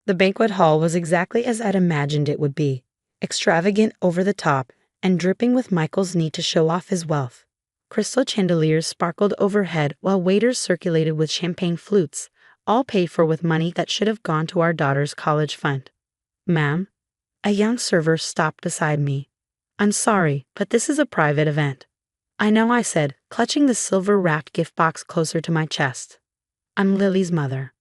The banquet hall was exactly as I'd imagined it would be, extravagant, over the top, and dripping with Michael's need to show off his wealth. Crystal chandeliers sparkled overhead while waiters circulated with champagne flutes, all paid for with money that should have gone to our daughter's college fund. "Ma'am?" A young server stopped beside me. "I'm sorry, but this is a private event." "I know," I said, clutching the silver-wrapped gift box closer to my chest. "I'm Lily's mother.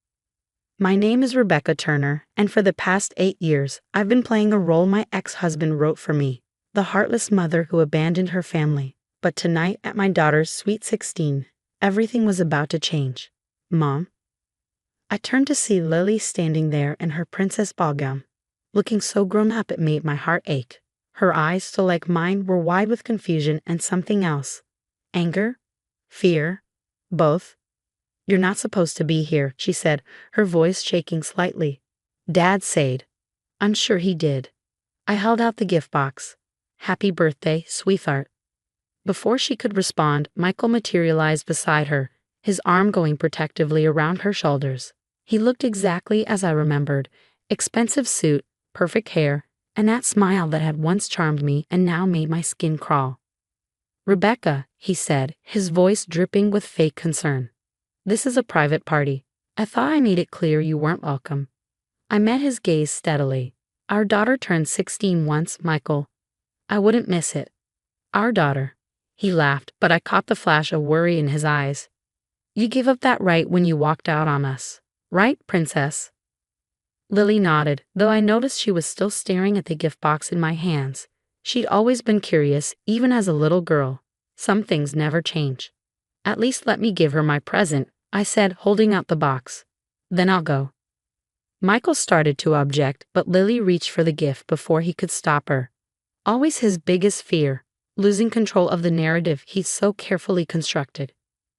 My name is Rebecca Turner, and for the past 8 years, I've been playing a role my ex-husband wrote for me, the heartless mother who abandoned her family. But tonight, at my daughter's sweet 16, everything was about to change." "Mom?" I turned to see Lily standing there in her princess ball gown, looking so grown up it made my heart ache. Her eyes, still like mine, were wide with confusion and something else. Anger? Fear? Both. "You're not supposed to be here," she said, her voice shaking slightly. "Dad said." "I'm sure he did." I held out the gift box. "Happy birthday, sweetheart." Before she could respond, Michael materialized beside her, his arm going protectively around her shoulders. He looked exactly as I remembered: expensive suit, perfect hair, and that smile that had once charmed me and now made my skin crawl. "Rebecca," he said, his voice dripping with fake concern. "This is a private party. I thought I made it clear you weren't welcome." I met his gaze steadily. "Our daughter turned 16 once, Michael. I wouldn't miss it." "Our daughter." He laughed, but I caught the flash of worry in his eyes. "You gave up that right when you walked out on us. Right, princess?" Lily nodded, though I noticed she was still staring at the gift box in my hands. She'd always been curious, even as a little girl. Some things never change. "At least let me give her my present," I said, holding out the box. "Then I'll go." Michael started to object, but Lily reached for the gift before he could stop her. Always his biggest fear, losing control of the narrative he's so carefully constructed.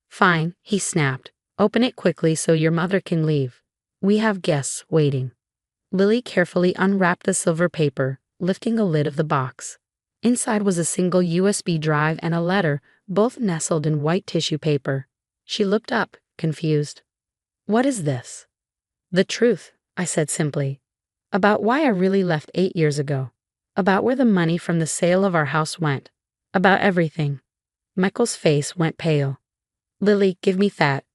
"Fine," he snapped. "Open it quickly so your mother can leave. We have guests waiting." Lily carefully unwrapped the silver paper, lifting a lid of the box. Inside was a single USB drive and a letter, both nestled in white tissue paper. She looked up, confused. "What is this?" "The truth," I said simply. "About why I really left 8 years ago. About where the money from the sale of our house went. About everything." Michael's face went pale. "Lily, give me that."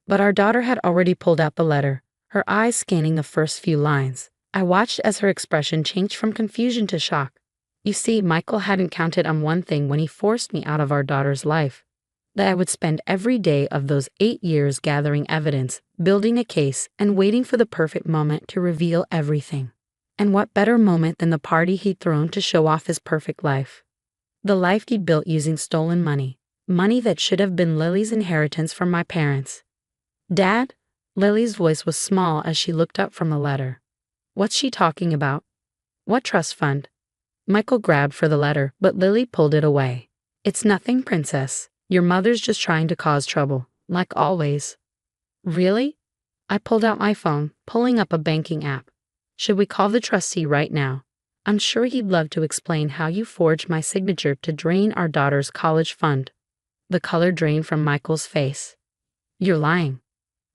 But our daughter had already pulled out the letter, her eyes scanning the first few lines. I watched as her expression changed from confusion to shock. You see, Michael hadn't counted on one thing when he forced me out of our daughter's life: that I would spend every day of those 8 years gathering evidence, building a case, and waiting for the perfect moment to reveal everything. And what better moment than the party he'd thrown to show off his perfect life? The life he'd built using stolen money. Money that should have been Lily's inheritance from my parents. "Dad?" Lily's voice was small as she looked up from the letter. "What's she talking about? What trust fund?" Michael grabbed for the letter, but Lily pulled it away. "It's nothing, princess. Your mother's just trying to cause trouble, like always." "Really?" I pulled out my phone, pulling up a banking app. "Should we call the trustee right now? I'm sure he'd love to explain how you forged my signature to drain our daughter's college fund." The color drained from Michael's face. "You're lying.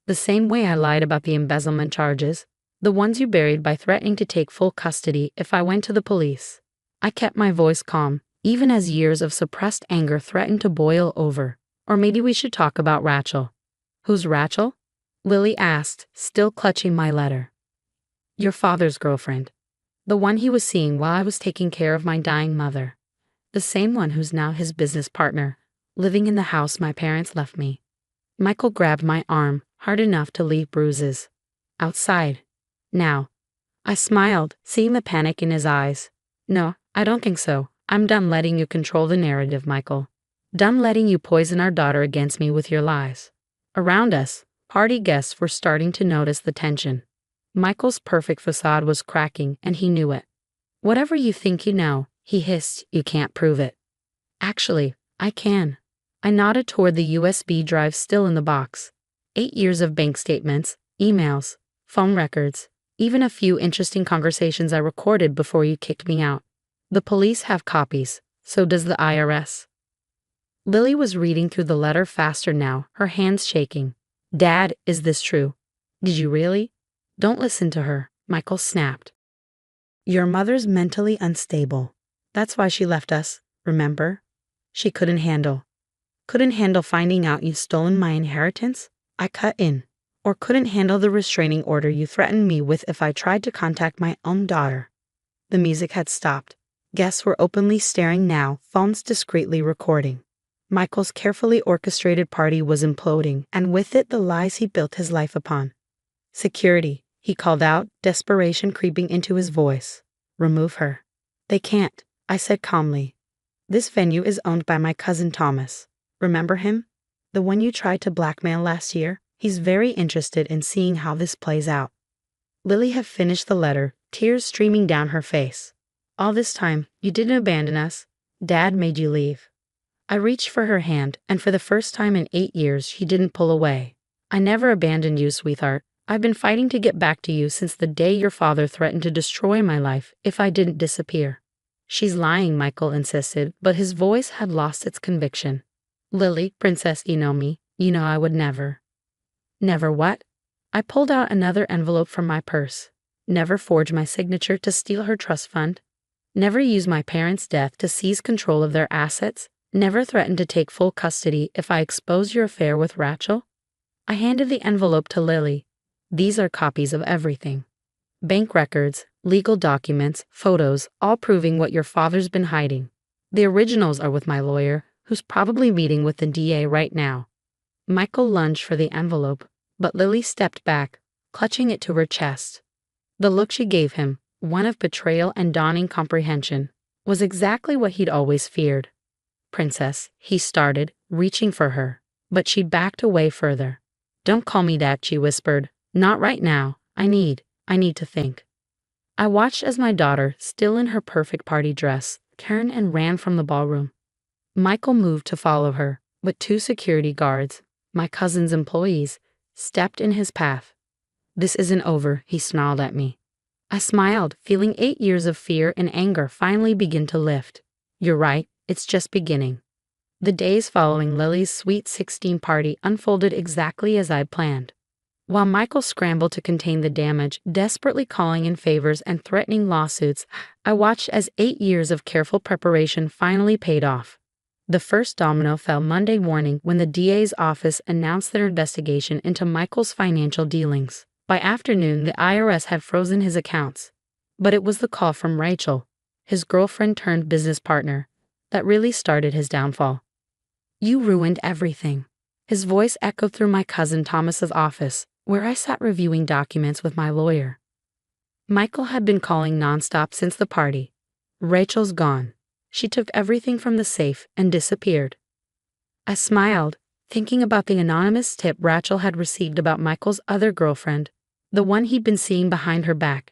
The same way I lied about the embezzlement charges, the ones you buried by threatening to take full custody if I went to the police." I kept my voice calm, even as years of suppressed anger threatened to boil over. "Or maybe we should talk about Rachel." "Who's Rachel?" Lily asked, still clutching my letter. "Your father's girlfriend. The one he was seeing while I was taking care of my dying mother. The same one who's now his business partner, living in the house my parents left me." Michael grabbed my arm, hard enough to leave bruises. "Outside. Now." I smiled, seeing the panic in his eyes. "No, I don't think so. I'm done letting you control the narrative, Michael. Done letting you poison our daughter against me with your lies." Around us, party guests were starting to notice the tension. Michael's perfect facade was cracking, and he knew it. "Whatever you think you know," he hissed, "you can't prove it." "Actually, I can." I nodded toward the USB drive still in the box. 8 years of bank statements, emails, phone records, even a few interesting conversations I recorded before you kicked me out. The police have copies, so does the IRS. Lily was reading through the letter faster now, her hands shaking. "Dad, is this true? Did you really?" "Don't listen to her," Michael snapped. Your mother's mentally unstable. That's why she left us, remember? She couldn't handle finding out you'd stolen my inheritance. I cut in. Or couldn't handle the restraining order you threatened me with if I tried to contact my own daughter. The music had stopped. Guests were openly staring now, phones discreetly recording. Michael's carefully orchestrated party was imploding, and with it the lies he built his life upon. Security, he called out, desperation creeping into his voice. Remove her. They can't, I said calmly. This venue is owned by my cousin Thomas. Remember him? The one you tried to blackmail last year? He's very interested in seeing how this plays out. Lily had finished the letter, tears streaming down her face. All this time, you didn't abandon us. Dad made you leave. I reached for her hand, and for the first time in 8 years, she didn't pull away. I never abandoned you, sweetheart. I've been fighting to get back to you since the day your father threatened to destroy my life if I didn't disappear. She's lying, Michael insisted, but his voice had lost its conviction. Lily, princess, you know me. You know I would never. Never what? I pulled out another envelope from my purse. Never forge my signature to steal her trust fund. Never use my parents' death to seize control of their assets. Never threaten to take full custody if I expose your affair with Rachel. I handed the envelope to Lily. These are copies of everything. Bank records, legal documents, photos, all proving what your father's been hiding. The originals are with my lawyer, who's probably meeting with the DA right now. Michael lunged for the envelope, but Lily stepped back, clutching it to her chest. The look she gave him, one of betrayal and dawning comprehension, was exactly what he'd always feared. Princess, he started, reaching for her, but she backed away further. Don't call me that, she whispered. Not right now. I need to think. I watched as my daughter, still in her perfect party dress, turned and ran from the ballroom. Michael moved to follow her, but 2 security guards, my cousin's employees, stepped in his path. This isn't over, he snarled at me. I smiled, feeling 8 years of fear and anger finally begin to lift. You're right, it's just beginning. The days following Lily's Sweet 16 party unfolded exactly as I'd planned. While Michael scrambled to contain the damage, desperately calling in favors and threatening lawsuits, I watched as 8 years of careful preparation finally paid off. The first domino fell Monday morning when the DA's office announced their investigation into Michael's financial dealings. By afternoon, the IRS had frozen his accounts. But it was the call from Rachel, his girlfriend turned business partner, that really started his downfall. You ruined everything. His voice echoed through my cousin Thomas's office, where I sat reviewing documents with my lawyer. Michael had been calling nonstop since the party. Rachel's gone. She took everything from the safe and disappeared. I smiled, thinking about the anonymous tip Rachel had received about Michael's other girlfriend, the one he'd been seeing behind her back.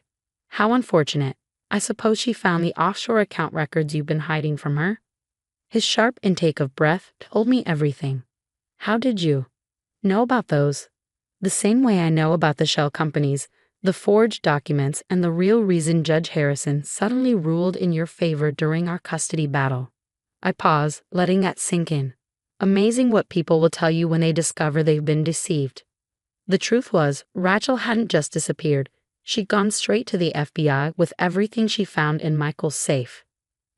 How unfortunate. I suppose she found the offshore account records you've been hiding from her? His sharp intake of breath told me everything. How did you know about those? The same way I know about the shell companies, the forged documents, and the real reason Judge Harrison suddenly ruled in your favor during our custody battle. I paused, letting that sink in. Amazing what people will tell you when they discover they've been deceived. The truth was, Rachel hadn't just disappeared. She'd gone straight to the FBI with everything she found in Michael's safe.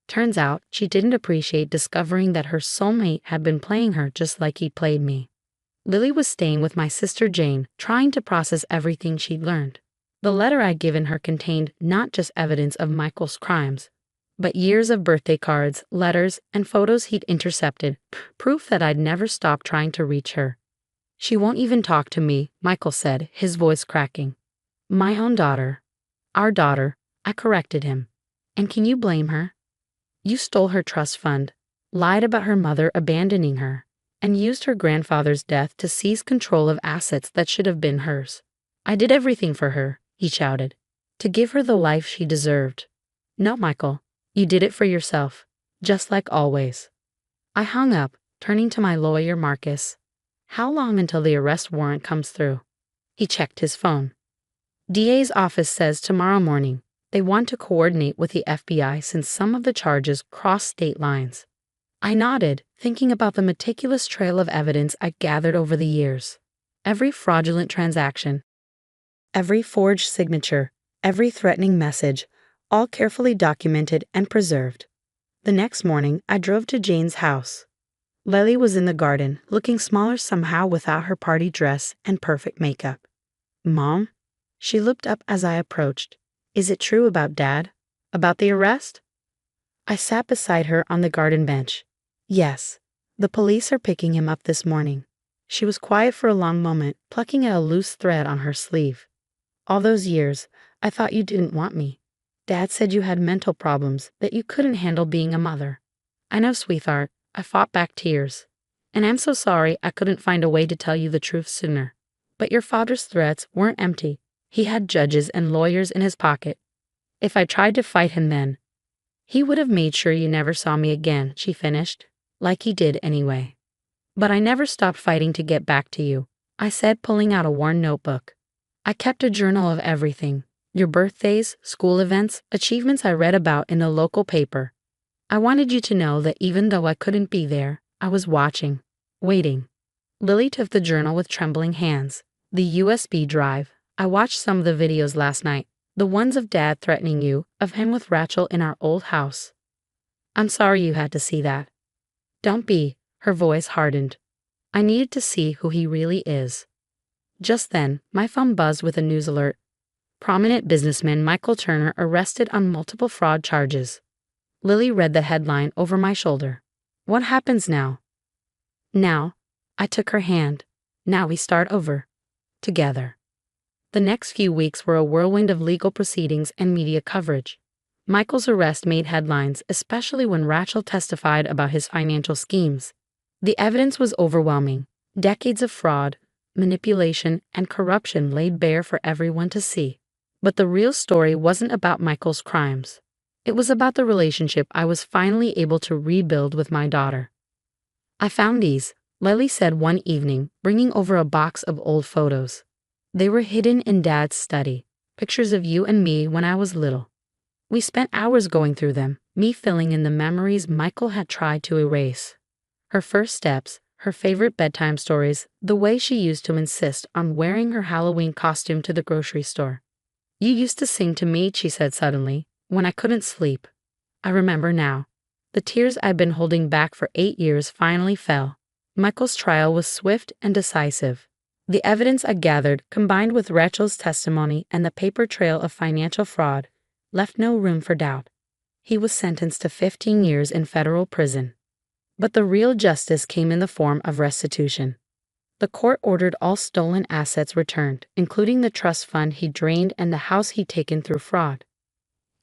Turns out, she didn't appreciate discovering that her soulmate had been playing her just like he played me. Lily was staying with my sister Jane, trying to process everything she'd learned. The letter I'd given her contained not just evidence of Michael's crimes, but years of birthday cards, letters, and photos he'd intercepted, proof that I'd never stopped trying to reach her. She won't even talk to me, Michael said, his voice cracking. My own daughter. Our daughter, I corrected him. And can you blame her? You stole her trust fund, lied about her mother abandoning her, and used her grandfather's death to seize control of assets that should have been hers. I did everything for her, he shouted, to give her the life she deserved. No, Michael, you did it for yourself, just like always. I hung up, turning to my lawyer Marcus. How long until the arrest warrant comes through? He checked his phone. DA's office says tomorrow morning. They want to coordinate with the FBI since some of the charges cross state lines. I nodded, thinking about the meticulous trail of evidence I'd gathered over the years. Every fraudulent transaction, every forged signature, every threatening message, all carefully documented and preserved. The next morning, I drove to Jane's house. Lily was in the garden, looking smaller somehow without her party dress and perfect makeup. "Mom?" She looked up as I approached. "Is it true about Dad? About the arrest?" I sat beside her on the garden bench. "Yes. The police are picking him up this morning." She was quiet for a long moment, plucking at a loose thread on her sleeve. "All those years, I thought you didn't want me. Dad said you had mental problems, that you couldn't handle being a mother." "I know, sweetheart." I fought back tears. "And I'm so sorry I couldn't find a way to tell you the truth sooner. But your father's threats weren't empty. He had judges and lawyers in his pocket. If I tried to fight him then, he would have made sure you never saw me again," she finished, "like he did anyway. But I never stopped fighting to get back to you," I said, pulling out a worn notebook. "I kept a journal of everything. Your birthdays, school events, achievements I read about in the local paper. I wanted you to know that even though I couldn't be there, I was watching, waiting." Lily took the journal with trembling hands. "The USB drive. I watched some of the videos last night. The ones of Dad threatening you, of him with Rachel in our old house. I'm sorry you had to see that." "Don't be." Her voice hardened. "I needed to see who he really is." Just then, my phone buzzed with a news alert. "Prominent businessman Michael Turner arrested on multiple fraud charges." Lily read the headline over my shoulder. "What happens now?" "Now," I took her hand. "Now we start over. Together." The next few weeks were a whirlwind of legal proceedings and media coverage. Michael's arrest made headlines, especially when Rachel testified about his financial schemes. The evidence was overwhelming. Decades of fraud, manipulation, and corruption laid bare for everyone to see. But the real story wasn't about Michael's crimes. It was about the relationship I was finally able to rebuild with my daughter. "I found these," Lily said one evening, bringing over a box of old photos. "They were hidden in Dad's study, pictures of you and me when I was little. We spent hours going through them, me filling in the memories Michael had tried to erase. Her first steps, her favorite bedtime stories, the way she used to insist on wearing her Halloween costume to the grocery store. You used to sing to me," she said suddenly, "when I couldn't sleep. I remember now. The tears I'd been holding back for 8 years finally fell." Michael's trial was swift and decisive. The evidence I gathered, combined with Rachel's testimony and the paper trail of financial fraud, left no room for doubt. He was sentenced to 15 years in federal prison. But the real justice came in the form of restitution. The court ordered all stolen assets returned, including the trust fund he drained and the house he'd taken through fraud.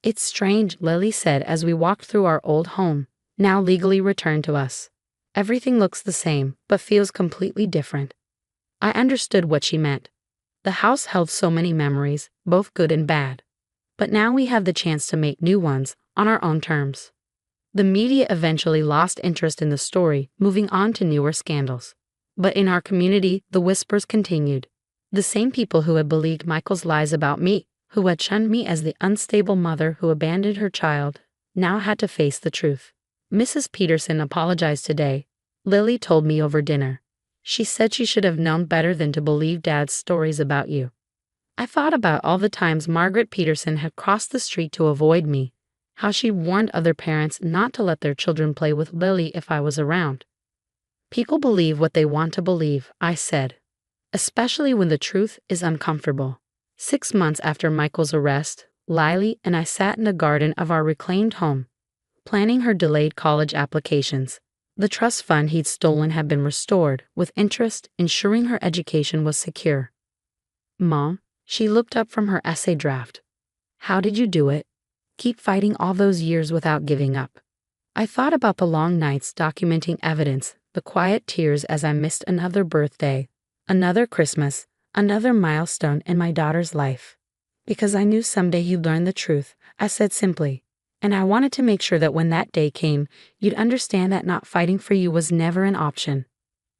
"It's strange," Lily said as we walked through our old home, now legally returned to us. "Everything looks the same, but feels completely different." I understood what she meant. The house held so many memories, both good and bad. But now we have the chance to make new ones, on our own terms. The media eventually lost interest in the story, moving on to newer scandals. But in our community, the whispers continued. The same people who had believed Michael's lies about me, who had shunned me as the unstable mother who abandoned her child, now had to face the truth. "Mrs. Peterson apologized today," Lily told me over dinner. "She said she should have known better than to believe Dad's stories about you." I thought about all the times Margaret Peterson had crossed the street to avoid me, how she warned other parents not to let their children play with Lily if I was around. "People believe what they want to believe," I said, "especially when the truth is uncomfortable." 6 months after Michael's arrest, Lily and I sat in the garden of our reclaimed home, planning her delayed college applications. The trust fund he'd stolen had been restored, with interest, ensuring her education was secure. "Mom," she looked up from her essay draft. "How did you do it? Keep fighting all those years without giving up." I thought about the long nights documenting evidence, the quiet tears as I missed another birthday, another Christmas, another milestone in my daughter's life. "Because I knew someday you'd learn the truth," I said simply. "And I wanted to make sure that when that day came, you'd understand that not fighting for you was never an option."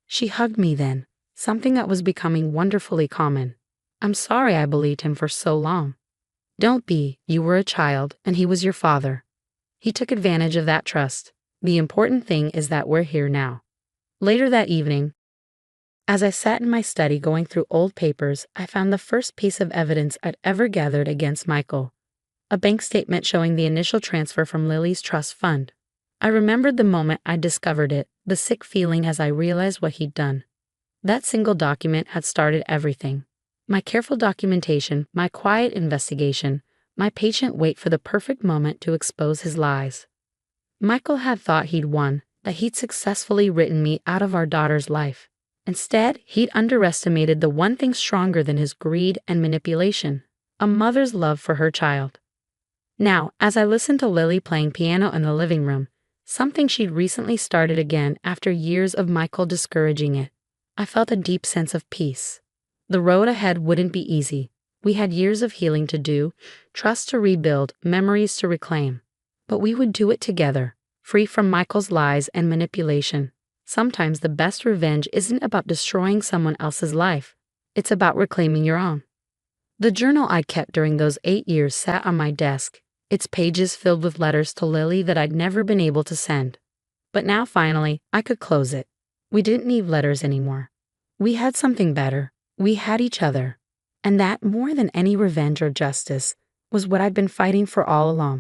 She hugged me then, something that was becoming wonderfully common. "I'm sorry I believed him for so long." "Don't be. You were a child, and he was your father. He took advantage of that trust. The important thing is that we're here now." Later that evening, As I sat in my study going through old papers, I found the first piece of evidence I'd ever gathered against Michael. A bank statement showing the initial transfer from Lily's trust fund. I remembered the moment I discovered it, the sick feeling as I realized what he'd done. That single document had started everything. My careful documentation, my quiet investigation, my patient wait for the perfect moment to expose his lies. Michael had thought he'd won, that he'd successfully written me out of our daughter's life. Instead, he'd underestimated the one thing stronger than his greed and manipulation, a mother's love for her child. Now, as I listened to Lily playing piano in the living room, something she'd recently started again after years of Michael discouraging it, I felt a deep sense of peace. The road ahead wouldn't be easy. We had years of healing to do, trust to rebuild, memories to reclaim. But we would do it together, free from Michael's lies and manipulation. Sometimes the best revenge isn't about destroying someone else's life. It's about reclaiming your own. The journal I kept during those 8 years sat on my desk, its pages filled with letters to Lily that I'd never been able to send. But now finally, I could close it. We didn't need letters anymore. We had something better. We had each other. And that, more than any revenge or justice, was what I'd been fighting for all along.